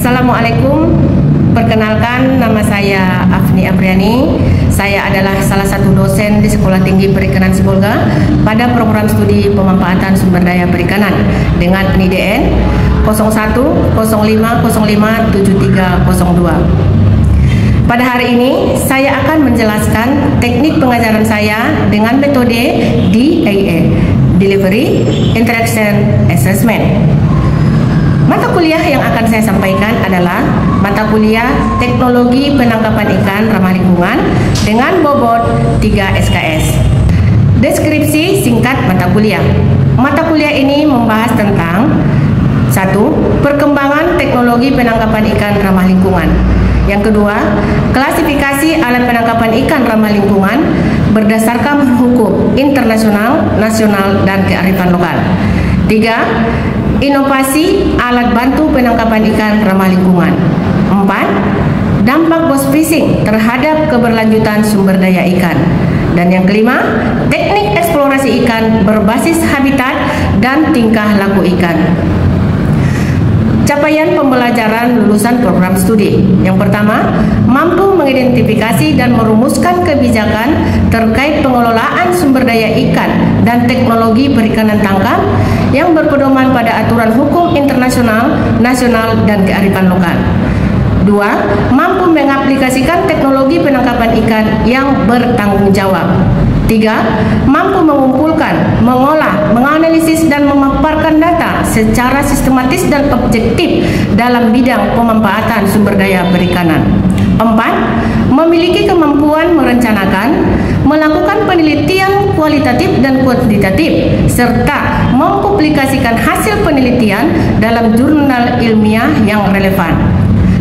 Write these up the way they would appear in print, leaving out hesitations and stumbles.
Assalamualaikum, perkenalkan nama saya Afni Apriani. Saya adalah salah satu dosen di Sekolah Tinggi Perikanan Sibolga pada program studi pemanfaatan sumber daya perikanan dengan NIDN 0105057302. Pada hari ini saya akan menjelaskan teknik pengajaran saya dengan metode DIA, Delivery Interaction Assessment. Mata kuliah yang akan saya sampaikan adalah mata kuliah Teknologi Penangkapan Ikan Ramah Lingkungan dengan bobot 3 SKS. Deskripsi singkat mata kuliah. Mata kuliah ini membahas tentang 1. Perkembangan teknologi penangkapan ikan ramah lingkungan. Yang kedua, klasifikasi alat penangkapan ikan ramah lingkungan berdasarkan hukum internasional, nasional, dan kearifan lokal. 3. Inovasi alat bantu penangkapan ikan ramah lingkungan. 4. Dampak boat fishing terhadap keberlanjutan sumber daya ikan. Dan yang kelima, teknik eksplorasi ikan berbasis habitat dan tingkah laku ikan. Capaian pembelajaran lulusan program studi. Yang pertama, mampu mengidentifikasi dan merumuskan kebijakan terkait pengelolaan sumber daya ikan dan teknologi perikanan tangkap yang berpedoman pada aturan hukum internasional, nasional, dan kearifan lokal. 2. Mampu mengaplikasikan teknologi penangkapan ikan yang bertanggung jawab. 3. Mampu mengumpulkan, mengolah, menganalisis dan memaparkan data secara sistematis dan objektif dalam bidang pemanfaatan sumber daya perikanan. 4. Memiliki kemampuan merencanakan, melakukan penelitian kualitatif dan kuantitatif, serta mempublikasikan hasil penelitian dalam jurnal ilmiah yang relevan.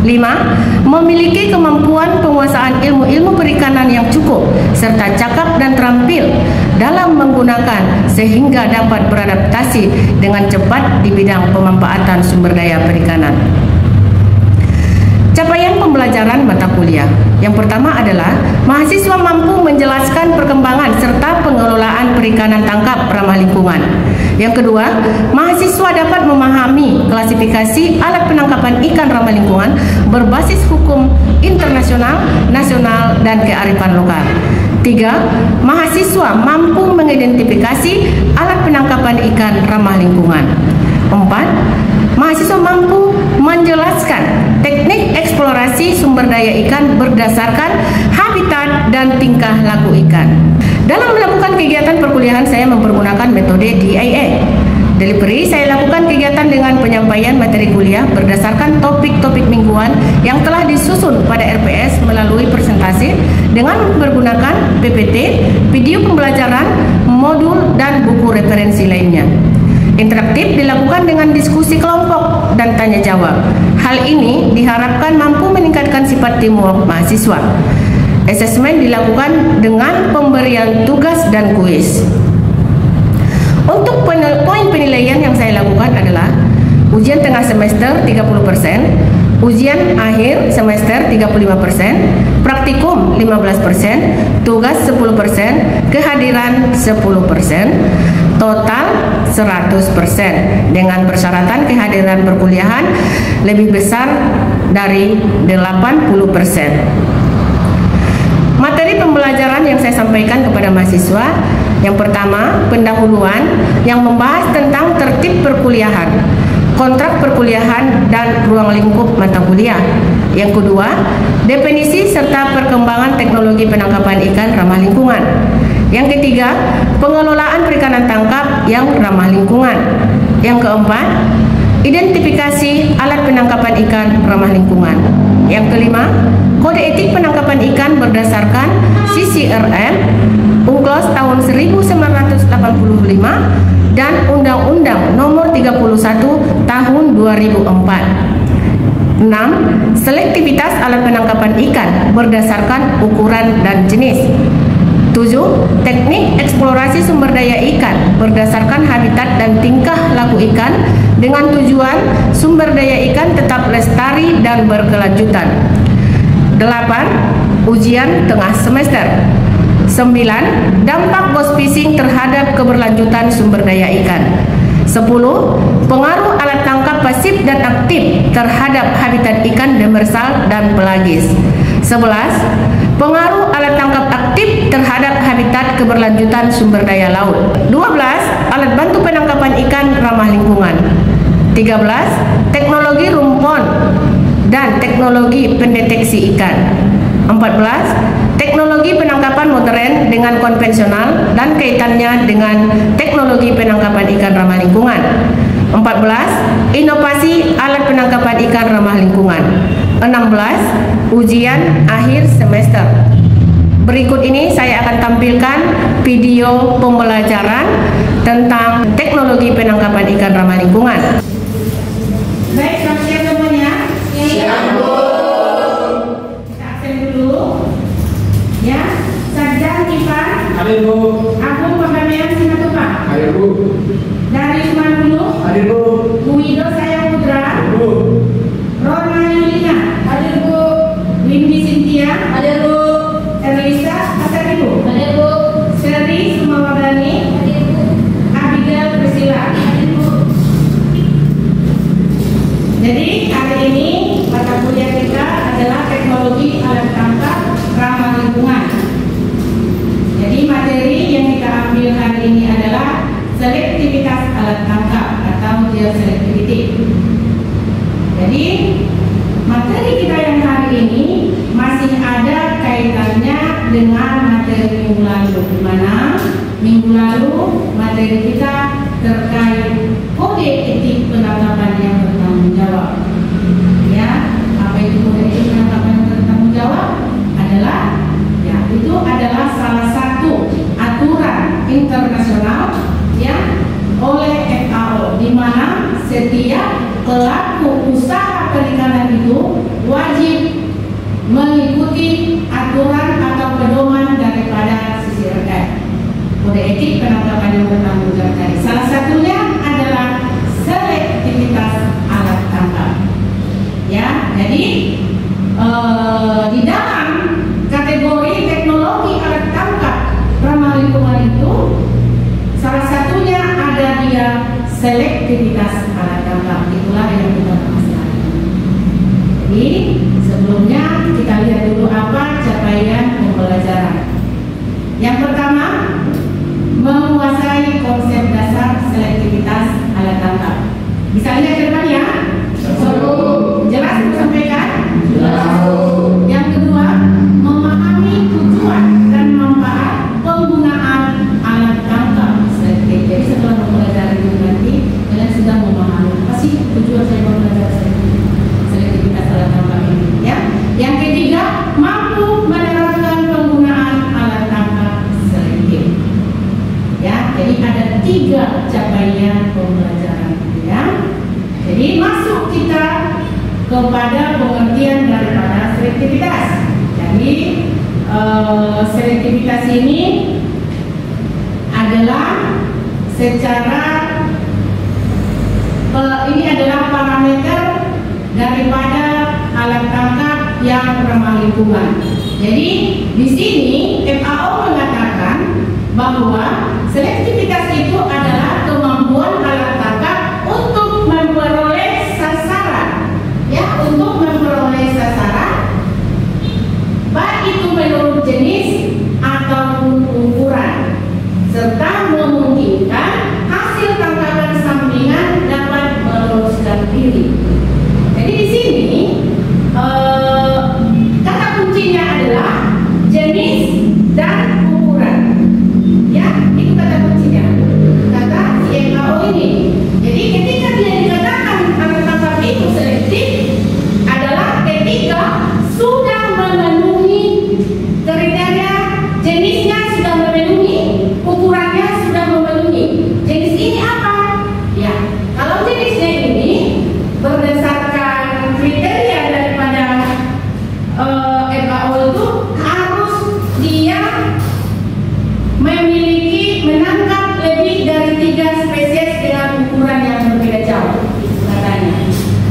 5. Memiliki kemampuan penguasaan ilmu-ilmu perikanan yang cukup serta cakap dan terampil dalam menggunakan sehingga dapat beradaptasi dengan cepat di bidang pemanfaatan sumber daya perikanan. Capaian pembelajaran mata kuliah. Yang pertama adalah mahasiswa mampu menjelaskan perkembangan serta pengelolaan perikanan tangkap ramah lingkungan. Yang kedua, mahasiswa dapat memahami klasifikasi alat penangkapan ikan ramah lingkungan berbasis hukum internasional, nasional, dan kearifan lokal. 3. Mahasiswa mampu mengidentifikasi alat penangkapan ikan ramah lingkungan. 4. Mahasiswa mampu menjelaskan teknik eksplorasi sumber daya ikan berdasarkan habitat dan tingkah laku ikan. Dalam melakukan kegiatan perkuliahan saya mempergunakan metode DIA. Delivery saya lakukan kegiatan dengan penyampaian materi kuliah berdasarkan topik-topik mingguan yang telah disusun pada RPS melalui presentasi dengan menggunakan PPT, video pembelajaran, modul, dan buku referensi lainnya. Interaktif dilakukan dengan diskusi kelompok dan tanya jawab. Hal ini diharapkan mampu meningkatkan sifat teamwork mahasiswa. Asesmen dilakukan dengan pemberian tugas dan kuis. Untuk poin penilaian yang saya lakukan adalah ujian tengah semester 30%, ujian akhir semester 35%, praktikum 15%, tugas 10%, kehadiran 10%, total 100% dengan persyaratan kehadiran perkuliahan lebih besar dari 80%. Materi pembelajaran yang saya sampaikan kepada mahasiswa, yang pertama, pendahuluan yang membahas tentang tertib perkuliahan, kontrak perkuliahan, dan ruang lingkup mata kuliah. Yang kedua, definisi serta perkembangan teknologi penangkapan ikan ramah lingkungan. Yang ketiga, pengelolaan perikanan tangkap yang ramah lingkungan. Yang keempat, identifikasi alat penangkapan ikan ramah lingkungan. Yang kelima, kode etik penangkapan ikan berdasarkan CCRM UNCLOS tahun 1985 dan Undang-Undang Nomor 31 Tahun 2004. 6. Selektivitas alat penangkapan ikan berdasarkan ukuran dan jenis. 7. Teknik eksplorasi sumber daya ikan berdasarkan habitat dan tingkah laku ikan dengan tujuan sumber daya ikan tetap lestari dan berkelanjutan. 8. Ujian tengah semester. 9. Dampak boat fishing terhadap keberlanjutan sumber daya ikan. 10. Pengaruh alat tangkap pasif dan aktif terhadap habitat demersal dan pelagis. 11. Pengaruh alat tangkap aktif terhadap habitat keberlanjutan sumber daya laut. 12. Alat bantu penangkapan ikan ramah lingkungan. 13. Teknologi rumpon dan teknologi pendeteksi ikan. 14. Teknologi penangkapan modern dengan konvensional dan kaitannya dengan teknologi penangkapan ikan ramah lingkungan. 14. Inovasi alat penangkapan ikan ramah lingkungan. 16. Ujian akhir semester. Berikut ini saya akan tampilkan video pembelajaran tentang teknologi penangkapan ikan ramah lingkungan. Baik, siap semuanya? Siap, Bu. Kita absen dulu. Ya, Sarjan Ivan. Hadir, Bu. Agung Pembamian Simatupang. Hadir, Bu. Dari Suman Hulu. Hadir, Bu. Wido Sayang Putra. Hadir, Bu. Rona Yulina. Hadir, Bu. Windy Cynthia. Hadir, Bu. Elisa Asari, Bu. Hadir, Bu. Seri Sumawardani. Hadir, Bu. Abigail Priscilla. Hadir, Bu. Jadi hari ini mata kuliah kita adalah teknologi alat tangkap ramah lingkungan. Jadi materi yang kita ambil hari ini adalah selektivitas alat tangkap atau geoselectivity. Jadi materi kita yang hari ini masih ada kaitannya dengan materi minggu lalu, di mana minggu lalu materi kita terkait kode etik penangkapan yang bertanggung jawab. Ya, apa itu kode etik penangkapan yang bertanggung jawab? Adalah, ya, itu adalah salah satu aturan internasional ya oleh FAO, di mana setiap pelaku usaha perikanan itu wajib mengikuti aturan atau pedoman daripada CCRF, kode etik penangkapan yang bertanggung jawab tadi. Salah satunya adalah selektivitas alat tangkap. Ya, jadi di dalam kategori teknologi alat tangkap ramah lingkungan itu salah satunya ada dia selektivitas alat tangkap. Itulah yang kita bahas hari ini. Jadi sebelumnya kita lihat dulu apa capaian pembelajaran. Yang pertama, menguasai konsep dasar selektivitas alat tangkap. Bisa lihat ke depan ya? Jelas disampaikan? Jelas. Yang kedua, memahami tujuan dan manfaat penggunaan alat tangkap selektif. Jadi setelah mempelajari itu nanti kalian sudah memahami apa sih tujuan saya belajar selektivitas alat tangkap ini. Ya. Yang ketiga, mampu menerapkan penggunaan alat tangkap selektif. Ya, jadi ada 3 capaian pembelajaran. Ya. Jadi masuk kita kepada pengertian daripada selektivitas. Jadi selektivitas ini adalah secara ini adalah parameter daripada alat tangkap yang ramah lingkungan. Jadi di sini FAO mengatakan bahwa selektivitas itu adalah kemampuan alat tangkap untuk memperoleh sasaran, ya, untuk memperoleh sasaran, baik itu menurut jenis ataupun ukuran, serta memungkinkan hasil tangkapan sampingan dapat meloloskan diri. Jadi di sini kata kuncinya adalah jenis dan ukuran. Ya, itu kata kuncinya. Kata FAO ini. Jadi ketika dia dikatakan alat tangkap itu selektif adalah ketika sudah memenuhi kriteria, jenisnya sudah memenuhi, ukurannya sudah memenuhi. Jenis ini apa? Ya, kalau jenisnya ini berdasarkan kriteria daripada FAO itu harus dia memiliki menangkap lebih dari 3 spesies dengan ukuran yang berbeda jauh katanya.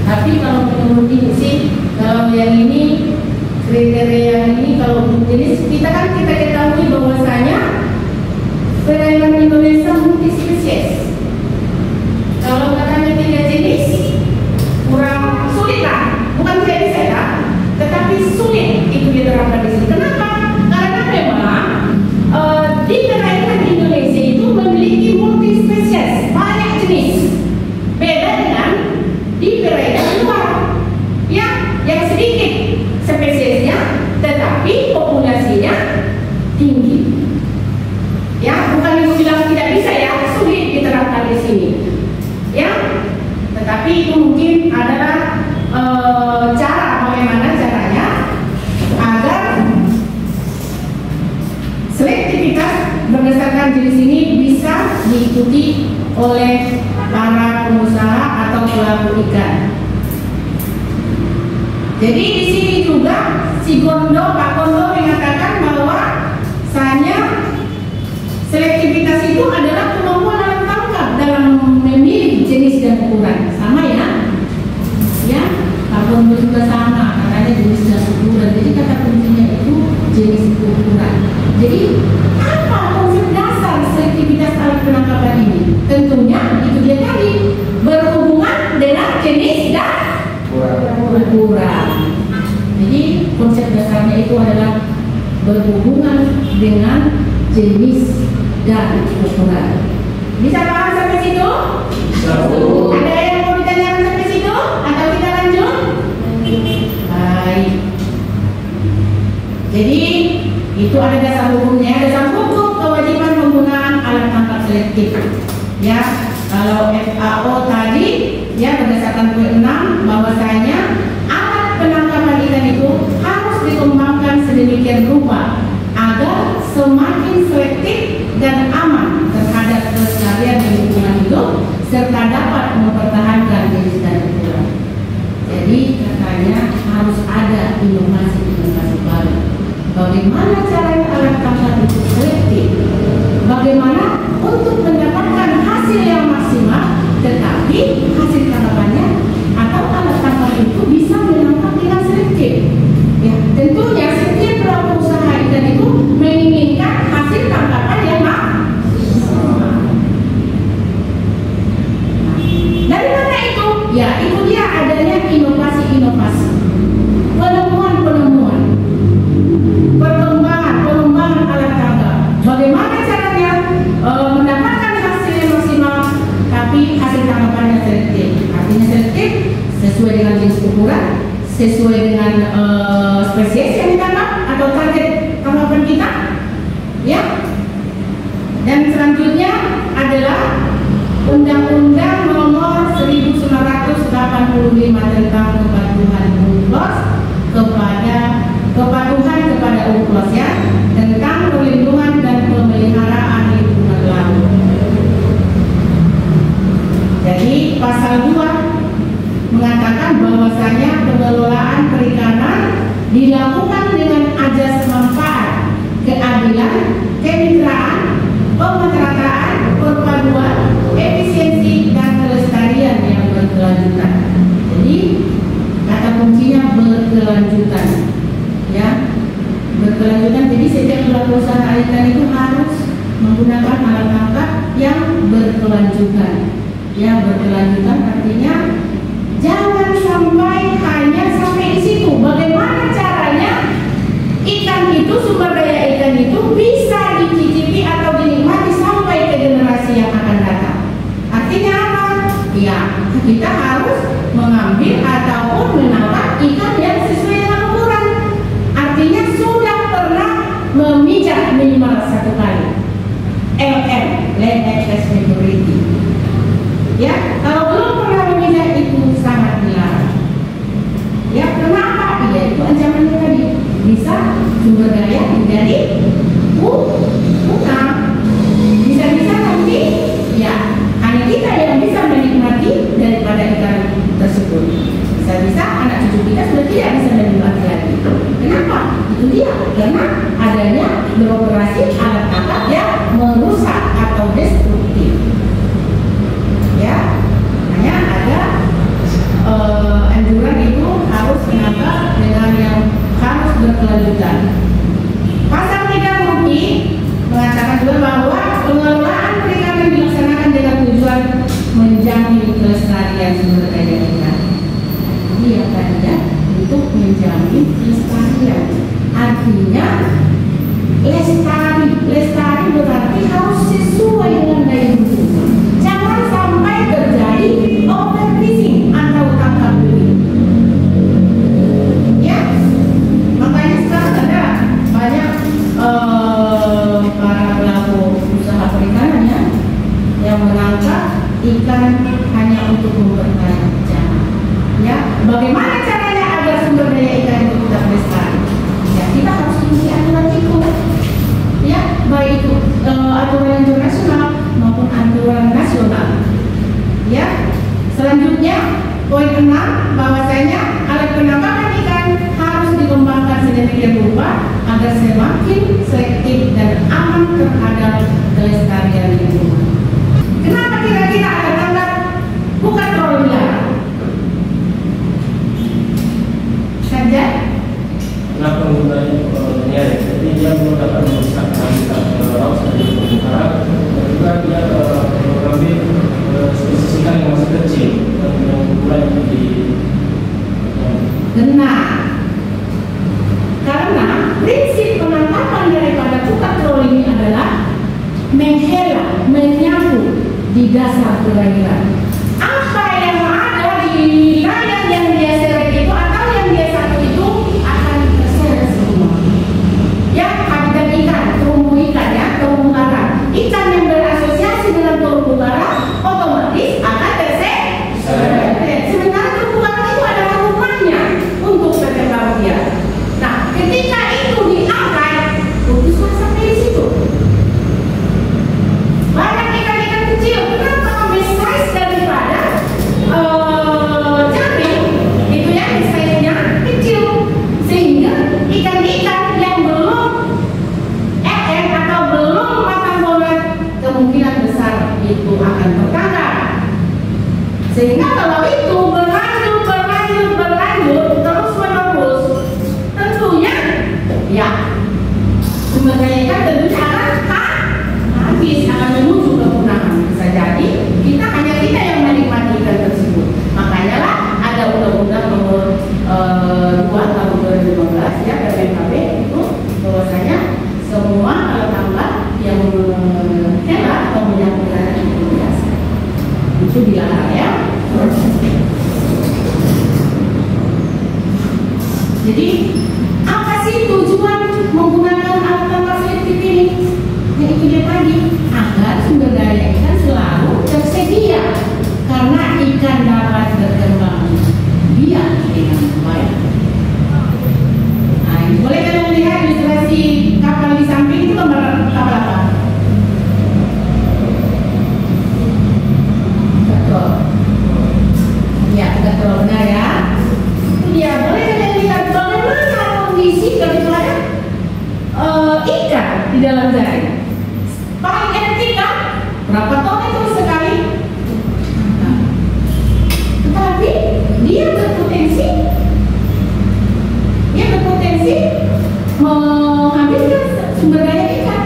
Tapi kalau menurut ini sih, kalau yang ini kriteria yang ini, kalau jenis kita kan kita ketahui bahwasanya perairan Indonesia multi spesies. Kalau katanya 3 jenis kurang sulit lah, bukan tidak bisa ya. ikan. Jadi di sini juga si Pak Gondo mengatakan bahwa selektivitas itu adalah kemampuan alat tangkap dalam memilih jenis dan ukuran. Sama ya? Ya, Pak Gondo juga sama, katanya jenis dan ukuran. Jadi kata kuncinya itu jenis ukuran. Jadi apa konsep dasar selektivitas alat penangkapan ini? Tentunya itu dia tadi, berhubungan dengan jenis dan ukuran. Jadi konsep dasarnya itu adalah berhubungan dengan jenis dan ukuran. Bisa paham sampai situ? Ada yang mau ditanyakan sampai situ? Atau kita lanjut? Baik. Jadi itu ada dasar hukumnya. Dasar hukum kewajiban penggunaan alat tangkap selektif. Ya, kalau FAO tadi ya berdasarkan poin 6 bahwasanya alat penangkapan ikan itu harus dikembangkan sedemikian rupa agar semakin selektif dan aman terhadap kelestarian di lingkungan hidup serta dapat mempertahankan jenis dan ukuran. Jadi katanya harus ada inovasi-inovasi baru. Bagaimana caranya alat tangkap itu selektif? Bagaimana untuk mendapatkan hasil yang maksimal, tetapi hasil tangkapannya atau alat tangkap itu bisa menangkap dengan selektif. Ya, tentunya setiap pelaku usaha ikan itu menginginkan hasil tangkapan yang maksimal. Dari mana itu? Ya, itu dia adanya inovasi-inovasi, penemuan-penemuan, pengembangan alat tangkap. Bagaimana caranya mendapatkan hasil yang maksimal, tapi hasil tangkapannya selektif. Artinya selektif sesuai dengan jenis ukuran, sesuai dengan spesies yang ditangkap atau target tangkapan kita, ya. Dan selanjutnya adalah Undang-Undang Nomor 1985 tentang kepatuhan UNCLOS kepada UNCLOS ya, tentang perlindungan dan pemeliharaan lingkungan laut. Jadi pasal 2 mengatakan bahwasanya pengelolaan perikanan dilakukan dengan ajas manfaat, keadilan, kemitraan, pemerataan, perpaduan, efisiensi dan kelestarian yang berkelanjutan. Jadi kata kuncinya berkelanjutan, ya, berkelanjutan. Jadi setiap pelaku usaha ikan itu harus menggunakan alat tangkap yang berkelanjutan. Ya, berkelanjutan artinya jangan sampai hanya sampai di situ. Bagaimana caranya ikan itu, sumber daya ikan itu bisa dicicipi atau dinikmati sampai ke generasi yang akan datang. Artinya apa? Ya, kita harus mengambil ataupun menangkap ikan yang sesuai dengan ukuran. Artinya sudah pernah memijak minimal 1 kali. LM, Land Access Maturity. Ya, kalau belum pernah memijak itu sangat dilarang. Ya, kenapa? Ya, itu ancamannya tadi. Bisa sumber daya menjadi utang. Bisa-bisa nanti ya hanya kita yang bisa menikmati daripada ikan tersebut. Bisa-bisa anak cucu kita sudah tidak bisa menikmati lagi. Kenapa? Itu dia, karena adanya beroperasi alat tangkap yang merusak atau destruktif. Ya, hanya ada anjuran itu harus menangkap dengan yang harus berkelanjutan. Pasal 3 MUPI mengatakan juga bahwa pengelolaan perikanan dilaksanakan dengan tujuan menjamin kelestarian sumber daya ikan. Jadi yang tadinya untuk menjamin kelestarian, artinya lestari berarti harus sesuai dengan daya dukung. Jangan sampai terjadi overfishing atau tangkap beli. Ya, makanya sekarang ada banyak para pelaku usaha perikanan ya, yang menangkap ikan hanya untuk mempertahankan. Ya, bagaimana caranya agar sumber daya ikan itu tetap lestari? Ya, kita harus ikuti aturan itu. Ya, baik itu aturan internasional maupun aturan nasional. Ya, selanjutnya Poin 6, bahwasanya alat penangkapan ikan harus dikembangkan sedemikian rupa agar semakin selektif dan aman terhadap kelestarian lingkungan. Kenapa kira-kira alat tangkap bukan troli dilarang? Saja? Karena penggunanya jadi dia dapat merusak habitat laut seperti terumbu karang, dan juga dia mengambil spesies ikan yang masih kecil dan yang mulai di benar. Karena prinsip penangkapan daripada bukan troli ini adalah menghela, menyapu di dasar perairan. Apa yang ada di wilayah yang dia seret itu atau yang dia satu itu akan terseret semua. Ya, habitat ikan, terumbu ikan ya, terumbu karang. Ikan yang berasosiasi dengan terumbu karang otomatis akan terseret. Sementara terumbu karang itu adalah rumahnya untuk berkembang biak. Nah, ketika itu diangkat, putuslah sampai di situ. Banyak ikan-ikan kecil, kenapa ambil size daripada jaring itu ya, size-nya kecil, sehingga ikan-ikan yang belum atau belum matang bolet kemungkinan besar itu akan tertangkap. Sehingga kalau itu berlanjut terus menerus, tentunya ya sumber daya ikan tentunya akan habis, akan menuju kepunahan. Bisa jadi kita yang menikmati ikan tersebut. Makanya lah ada undang-undang nomor 2 tahun 2015 ya, PPKB itu bahwasanya semua alat tangkap yang menghela atau menyapu darat itu dilarang ya. Jadi apa sih tujuan menggunakan alat tangkap selektif ini? Yang itu dia tadi, agar sumber daya ikan selalu tersedia karena ikan dapat berkembang biak dengan baik. Nah, boleh kalian lihat ilustrasi kapal di samping itu gambar kapal apa? Betul. Ya, betul, benar ya. Ya, boleh kalian lihat bagaimana kondisi daripada ikan di dalam jaring. Paling etik kan? Berapa ton itu sekali? Tetapi dia berpotensi menghabiskan sumber daya ikan.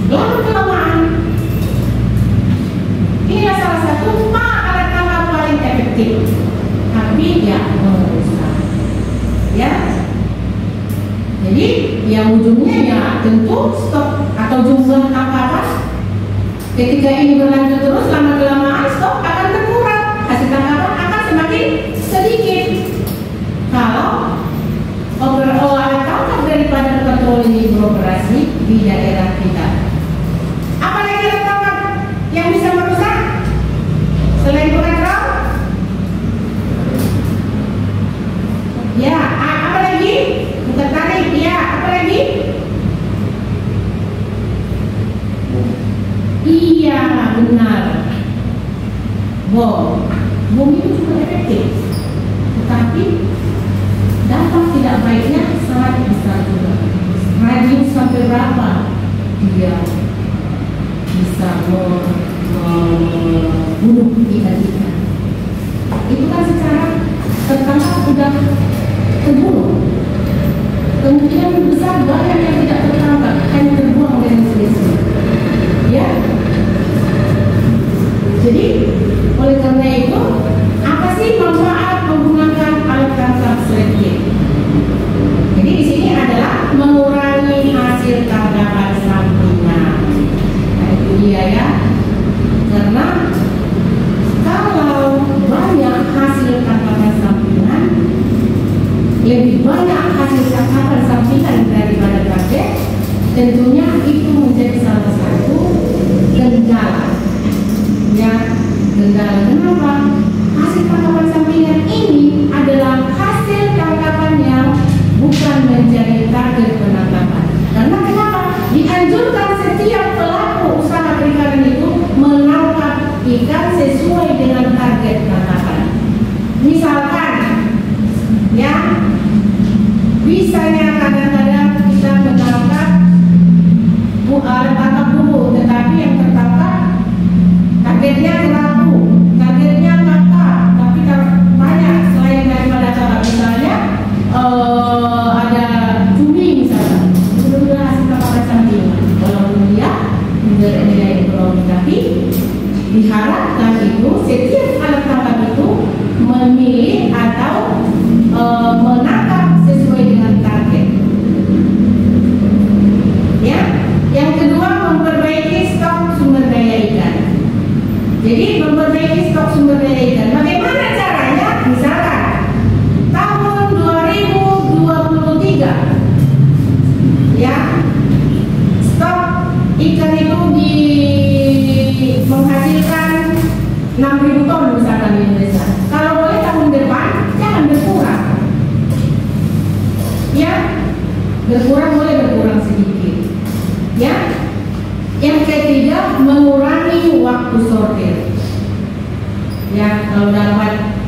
Lalu kelamaan. Inilah salah satu alat tangkap paling efektif. Tapi ya merusak. Ya. Jadi yang ujungnya ya tentu stok atau jumlah kapal. Ketika ini berlanjut terus lama-kelamaan stok akan berkurang, hasil tangkapan akan semakin sedikit. Kalau alat tangkap daripada patroli ini beroperasi di daerah kita. Apalagi alat tangkap yang bisa merusak selain penetrol? Ya, apa lagi? Bukan tarik, ya, apa lagi? Iya, benar. Bom itu cukup efektif, tetapi dampak tidak baiknya sangat besar juga. Radius sampai berapa dia bisa membunuh ikan-ikan? Itu kan secara tertangkap sudah terbunuh. Kemungkinan besar banyak yang tidak tertangkap hanya terbuang dengan selesai. Ya. Jadi oleh karena itu, apa sih manfaat menggunakan alat tangkap selektif? Jadi di sini adalah mengurangi hasil tangkapan sampingan. Nah itu dia ya. Karena kalau banyak hasil tangkapan sampingan, lebih banyak hasil tangkapan sampingan daripada target, tentunya itu menjadi salah satu kendala. Ya, kendala kenapa? Hasil tangkapan sampingan ini adalah hasil tangkapan yang bukan menjadi target penangkapan. Karena kenapa? Dianjurkan setiap pelaku usaha perikanan itu menangkap ikan sesuai dengan target tangkapan. berkurang boleh berkurang sedikit. Ya. Yang ketiga, mengurangi waktu sortir. Ya, kalau dapat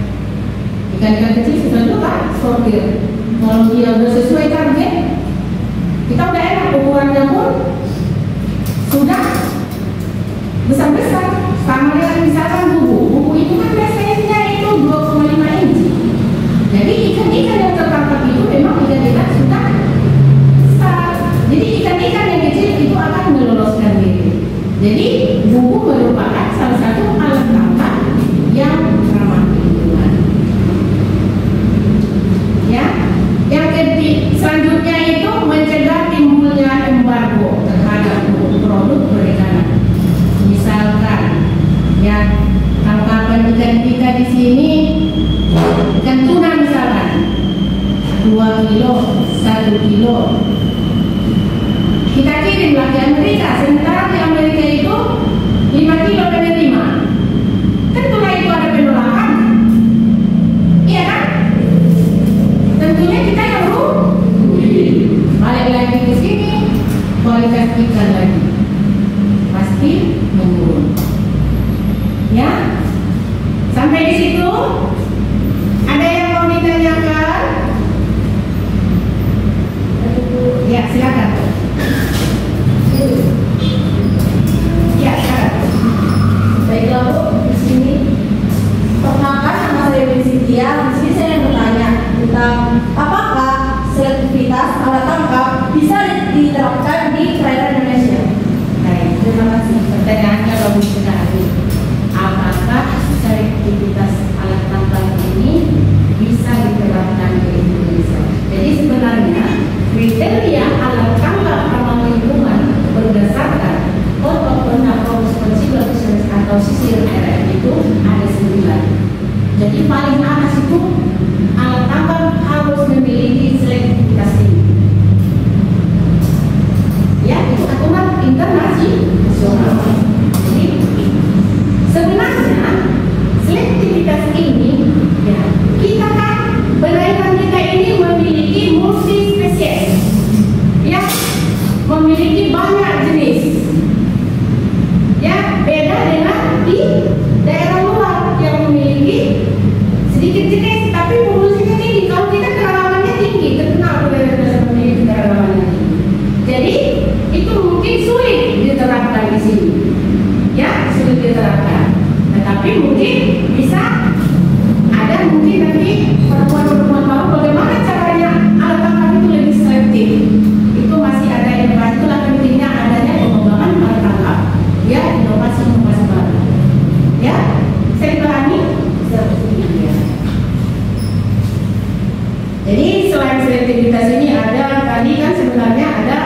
ikan-ikan kecil susah juga sortir. Kalau dia udah sesuai target, kita udah enak, ukurannya pun sudah besar-besar. Sama dengan misalkan buku itu kan biasanya itu 2,5 inci. Jadi ikan-ikan yang tertangkap itu memang ikan-ikan sudah besar. Jadi ikan-ikan yang kecil itu akan meloloskan diri. Jadi buku merupakan salah satu alat tangkap yang ramah lingkungan. Ya, yang ketiga selanjutnya itu mencegah timbulnya embargo terhadap produk perikanan. Misalkan, ya, tangkapan ikan kita di sini ikan tuna misalkan 2 kilo, 1 kilo. Kita kirimlah ke Amerika, sementara di Amerika itu 5 kilo penerima. Tentulah itu ada penolakan. Iya kan? Tentunya kita yang rugi. Balik lagi ke sini, kualitas ikan lagi pasti menurun. Ya, sampai di situ ada yang mau ditanyakan? Ya, silakan. Ya, baiklah Bu, di sini perkenalkan nama saya Cynthia. Di sini saya bertanya tentang apakah selektivitas alat tangkap bisa diterapkan di perairan Indonesia. Baik, terima kasih. Pertanyaannya bagus sekali. Apakah selektivitas alat tangkap ini bisa diterapkan di Indonesia? Jadi sebenarnya kriteria alat tangkap ramah lingkungan berdasarkan Code of Conduct for Responsible Fisheries atau CCRF itu ada 9. Jadi paling atas itu alat tangkap harus memiliki selektivitas ini. Ya, itu aturan internasional. Jadi sebenarnya selektivitas ini, ya, kita kan perairan kita ini memiliki multi spesies, ya, memiliki banyak jenis. Ya, beda dengan di daerah luar yang memiliki sedikit jenis tapi populasinya tinggi. Kalau kita keragamannya tinggi, terkenal daerah memiliki keragamannya tinggi. Jadi itu mungkin sulit diterapkan di sini. Ya, sulit diterapkan. Tetapi mungkin bisa ada mungkin nanti pertemuan-pertemuan baru bagaimana caranya alat tangkap itu lebih selektif. Itu masih ada yang bahas. Itulah pentingnya adanya pengembangan alat tangkap. Ya, inovasi-inovasi baru. Ya, saya dipahami? Ya. Jadi selain selektivitas ini ada tadi kan sebenarnya ada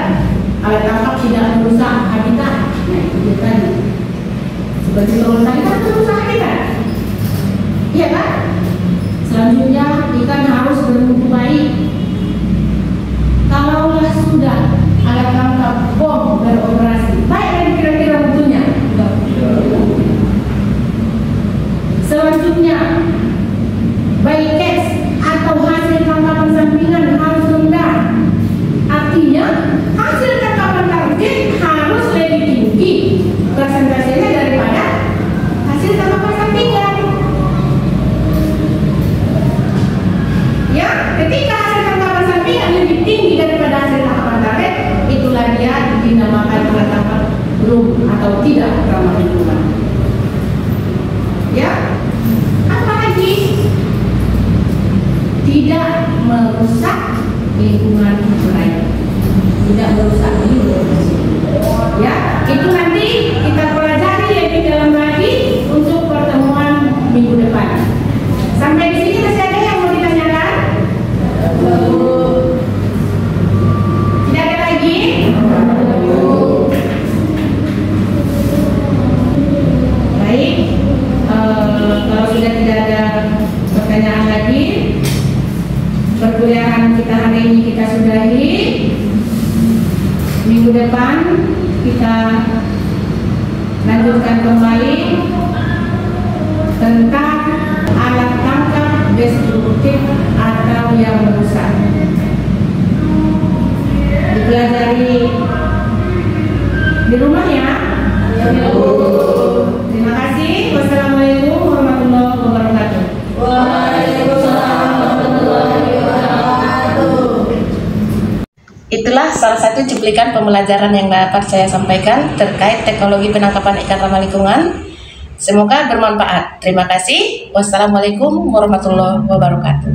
alat tangkap tidak merusak habitat. Nah, itu dia tadi. Seperti kalau tadi kan merusak habitat. Iya kan? Selanjutnya ikan harus bermutu baik. Kalaulah sudah alat tangkap bom beroperasi, baik dan kira-kira mutunya. Selanjutnya, baik catch atau hasil tangkapan sampingan harus rendah. Artinya hasil tangkapan target harus lebih tinggi persentasenya daripada hasil tangkapan sampingan. Ya, ketika hasil tangkapan sampingan lebih tinggi daripada hasil tangkapan target, itulah dia dinamakan alat tangkap belum atau tidak ramah lingkungan. Ya, apalagi tidak merusak lingkungan perairan, tidak merusak lingkungan. Ya, itu nanti kita pelajari lebih dalam lagi untuk pertemuan minggu depan. Sampai di sini masih ada yang mau ditanyakan? Tidak ada lagi? Baik, kalau sudah tidak ada pertanyaan lagi, perkuliahan kita hari ini kita sudahi. Minggu depan kita lanjutkan kembali tentang alat tangkap destruktif atau yang merusak. Itulah salah satu cuplikan pembelajaran yang dapat saya sampaikan terkait teknologi penangkapan ikan ramah lingkungan. Semoga bermanfaat. Terima kasih. Wassalamualaikum warahmatullahi wabarakatuh.